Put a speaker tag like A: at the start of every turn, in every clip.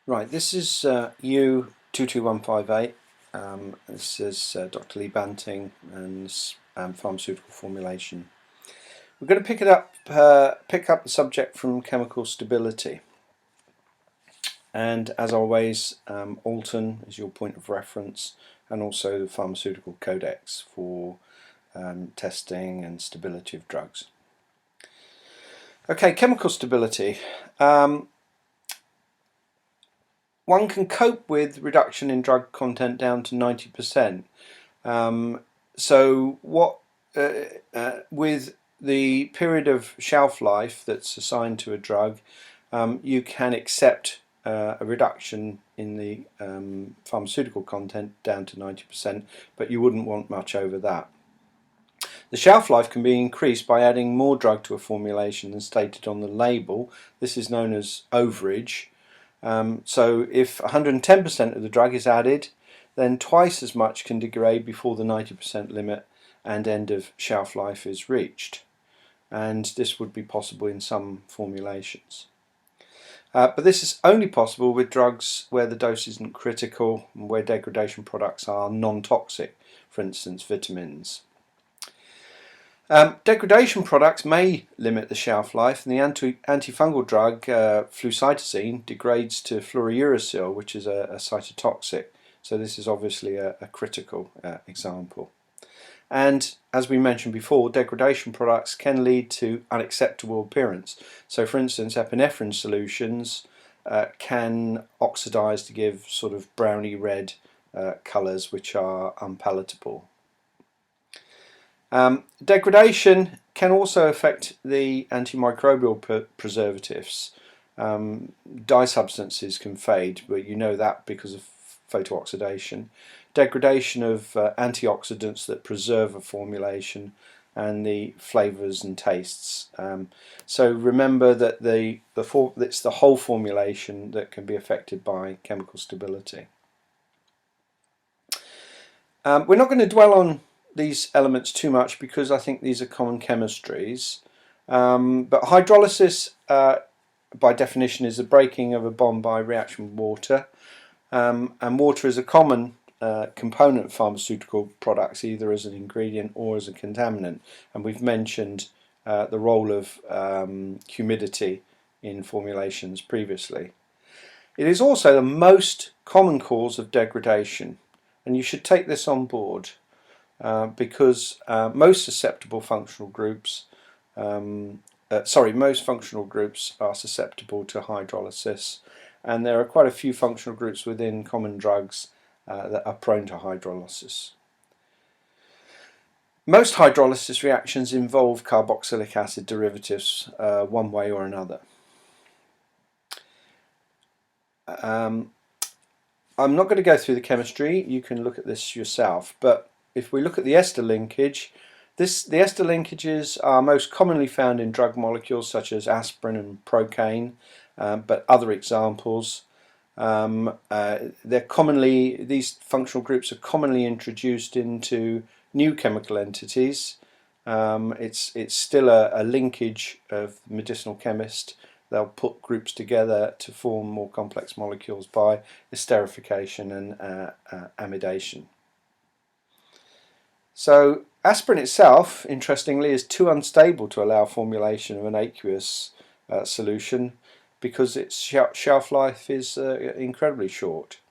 A: Right, this is U22158. This is Dr. Lee Banting and pharmaceutical formulation. We're going to pick up the subject from chemical stability. And as always, Alton is your point of reference, and also the pharmaceutical codex for testing and stability of drugs. Okay, chemical stability. One can cope with reduction in drug content down to 90%. So what with the period of shelf life that's assigned to a drug, you can accept a reduction in the pharmaceutical content down to 90%, but you wouldn't want much over that. The shelf life can be increased by adding more drug to a formulation than stated on the label. This is known as overage. So if 110% of the drug is added, then twice as much can degrade before the 90% limit and end of shelf life is reached. And this would be possible in some formulations. But this is only possible with drugs where the dose isn't critical and where degradation products are non-toxic, for instance vitamins. Degradation products may limit the shelf life, and the antifungal drug flucytosine degrades to fluorouracil, which is a cytotoxic. So this is obviously a critical example. And as we mentioned before, degradation products can lead to unacceptable appearance. So for instance, epinephrine solutions can oxidize to give sort of browny red colours which are unpalatable. Degradation can also affect the antimicrobial preservatives. Dye substances can fade, but you know that because of photooxidation. Degradation of antioxidants that preserve a formulation, and the flavours and tastes. So remember that it's the whole formulation that can be affected by chemical stability. We're not going to dwell on these elements too much because I think these are common chemistries. But hydrolysis, by definition, is the breaking of a bond by reaction with water. And water is a common component of pharmaceutical products, either as an ingredient or as a contaminant. And we've mentioned the role of humidity in formulations previously. It is also the most common cause of degradation, and you should take this on board. Because most functional groups are susceptible to hydrolysis, and there are quite a few functional groups within common drugs that are prone to hydrolysis. Most hydrolysis reactions involve carboxylic acid derivatives one way or another. I'm not going to go through the chemistry, you can look at this yourself, but if we look at the ester linkage, the ester linkages are most commonly found in drug molecules such as aspirin and procaine, but other examples. These functional groups are commonly introduced into new chemical entities. It's still a linkage of the medicinal chemist. They'll put groups together to form more complex molecules by esterification and amidation. So aspirin itself, interestingly, is too unstable to allow formulation of an aqueous solution because its shelf life is incredibly short.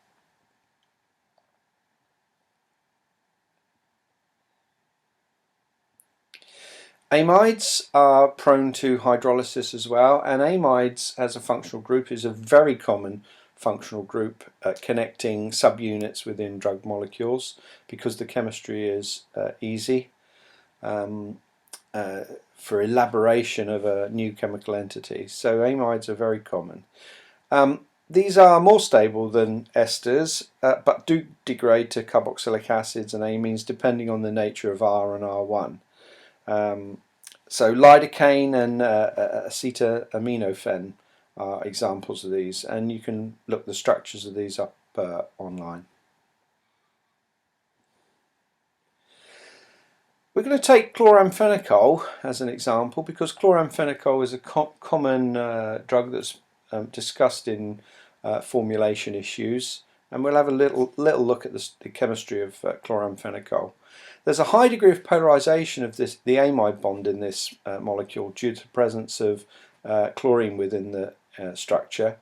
A: Amides are prone to hydrolysis as well, and amides as a functional group is a very common functional group connecting subunits within drug molecules because the chemistry is easy for elaboration of a new chemical entity. So amides are very common. These are more stable than esters, but do degrade to carboxylic acids and amines depending on the nature of R and R1. So lidocaine and acetaminophen are examples of these, and you can look the structures of these up online. We're going to take chloramphenicol as an example because chloramphenicol is a common drug that's discussed in formulation issues, and we'll have a little look at the chemistry of chloramphenicol. There's a high degree of polarization of the amide bond in this molecule due to the presence of chlorine within the structure,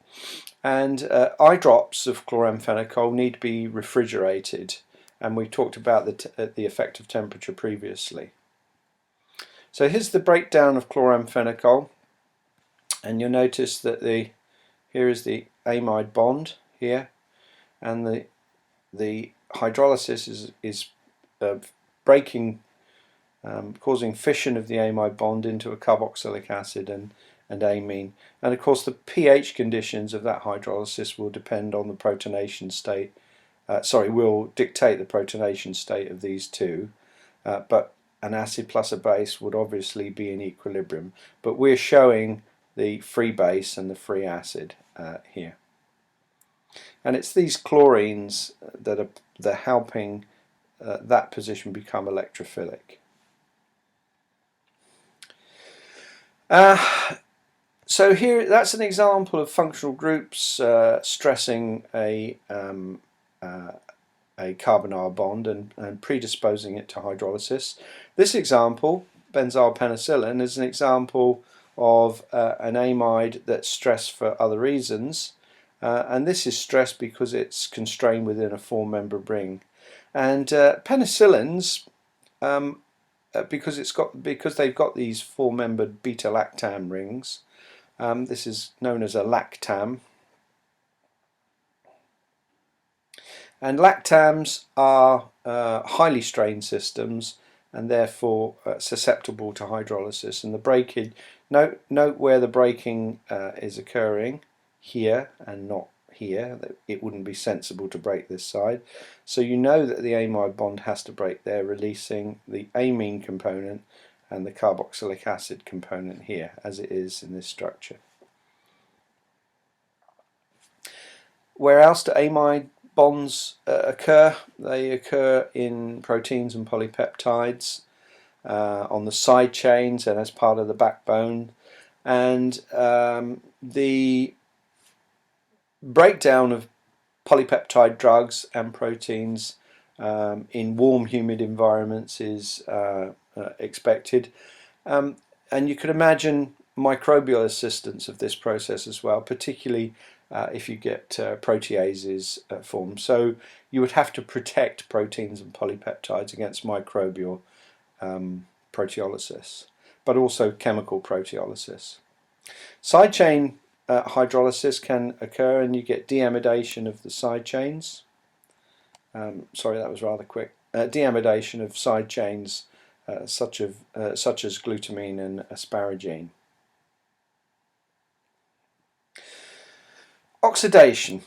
A: and eye drops of chloramphenicol need to be refrigerated, and we talked about the effect of temperature previously. So here's the breakdown of chloramphenicol, and you'll notice that here is the amide bond here, and the hydrolysis is breaking, causing fission of the amide bond into a carboxylic acid and amine. And of course the pH conditions of that hydrolysis will depend on the protonation state, will dictate the protonation state of these two, but an acid plus a base would obviously be in equilibrium. But we're showing the free base and the free acid here. And it's these chlorines that are helping that position become electrophilic. So here, that's an example of functional groups stressing a carbonyl bond and predisposing it to hydrolysis. This example, benzyl penicillin, is an example of an amide that's stressed for other reasons, and this is stressed because it's constrained within a four-membered ring. And penicillins, because they've got these four-membered beta-lactam rings, this is known as a lactam. And lactams are highly strained systems and therefore susceptible to hydrolysis. And the breakage, note where the breaking is occurring, here and not here. It wouldn't be sensible to break this side. So you know that the amide bond has to break there, releasing the amine component and the carboxylic acid component here, as it is in this structure. Where else do amide bonds occur? They occur in proteins and polypeptides, on the side chains and as part of the backbone. And the breakdown of polypeptide drugs and proteins in warm, humid environments is expected. And you could imagine microbial assistance of this process as well, particularly if you get proteases formed. So you would have to protect proteins and polypeptides against microbial proteolysis, but also chemical proteolysis. Side chain hydrolysis can occur, and you get deamidation of the side chains. Sorry, that was rather quick. Deamidation of side chains such as glutamine and asparagine. Oxidation.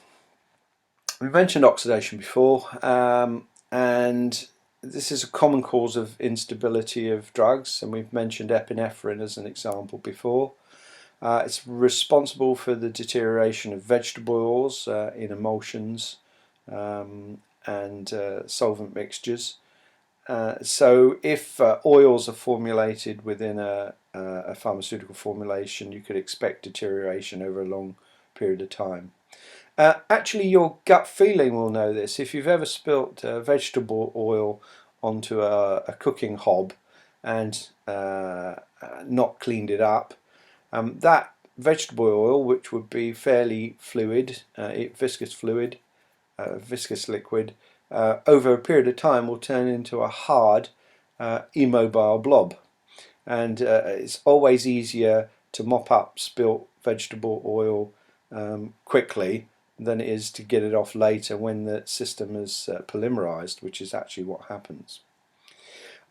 A: We mentioned oxidation before, and this is a common cause of instability of drugs, and we've mentioned epinephrine as an example before. It's responsible for the deterioration of vegetable oils in emulsions and solvent mixtures. So if oils are formulated within a pharmaceutical formulation, you could expect deterioration over a long period of time. Actually, your gut feeling will know this. If you've ever spilt vegetable oil onto a cooking hob and not cleaned it up, that vegetable oil, which would be fairly fluid, viscous liquid, over a period of time will turn into a hard, immobile blob. And it's always easier to mop up spilt vegetable oil quickly than it is to get it off later when the system is polymerized, which is actually what happens.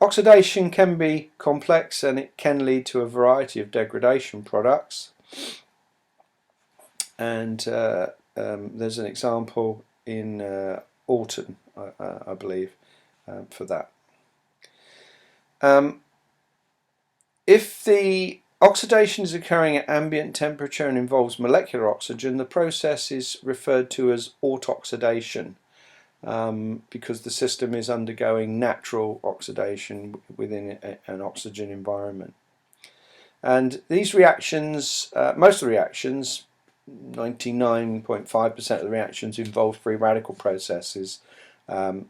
A: Oxidation can be complex, and it can lead to a variety of degradation products. And there's an example in Alton, I believe, for that. If the oxidation is occurring at ambient temperature and involves molecular oxygen, the process is referred to as autooxidation, because the system is undergoing natural oxidation within an oxygen environment. And these reactions, most of the reactions, 99.5% of the reactions involve free radical processes,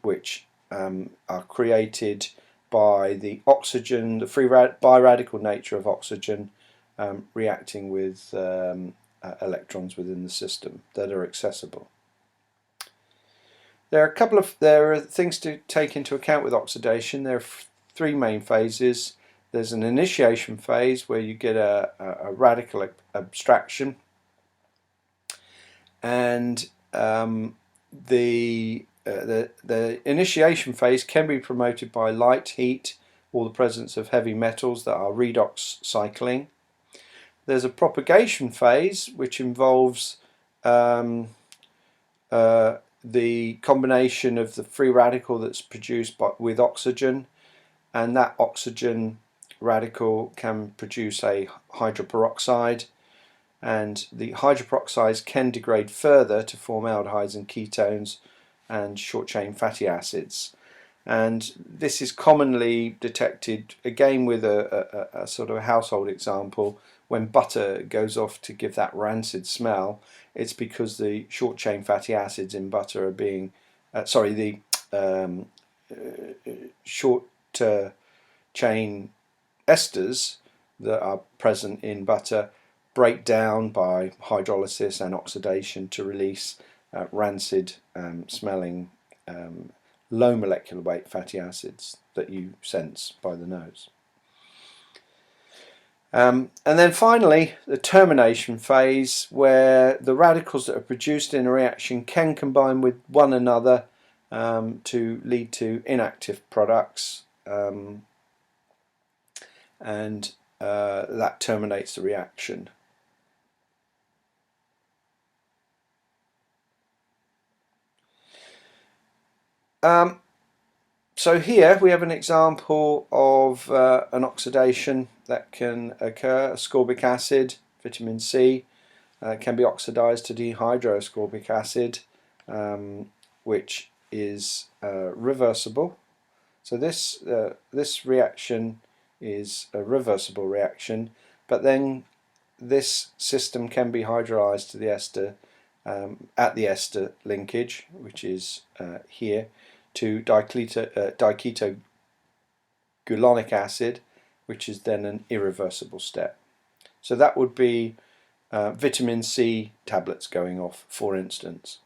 A: which are created by the oxygen, the free biradical nature of oxygen reacting with electrons within the system that are accessible. There are things to take into account with oxidation. There are three main phases. There's an initiation phase where you get a radical abstraction, and the initiation phase can be promoted by light, heat, or the presence of heavy metals that are redox cycling. There's a propagation phase which involves the combination of the free radical that's produced with oxygen, and that oxygen radical can produce a hydroperoxide, and the hydroperoxides can degrade further to form aldehydes and ketones and short chain fatty acids. And this is commonly detected again with a sort of a household example. When butter goes off to give that rancid smell, it's because the short chain fatty acids in butter are being the short chain esters that are present in butter break down by hydrolysis and oxidation to release rancid smelling low molecular weight fatty acids that you sense by the nose. And then finally, the termination phase, where the radicals that are produced in a reaction can combine with one another to lead to inactive products, and that terminates the reaction. So here we have an example of an oxidation that can occur. Ascorbic acid, vitamin C, can be oxidized to dehydroascorbic acid, which is reversible. So this reaction is a reversible reaction, but then this system can be hydrolyzed to the ester at the linkage, which is here, to diketogulonic acid, which is then an irreversible step. So that would be vitamin C tablets going off, for instance.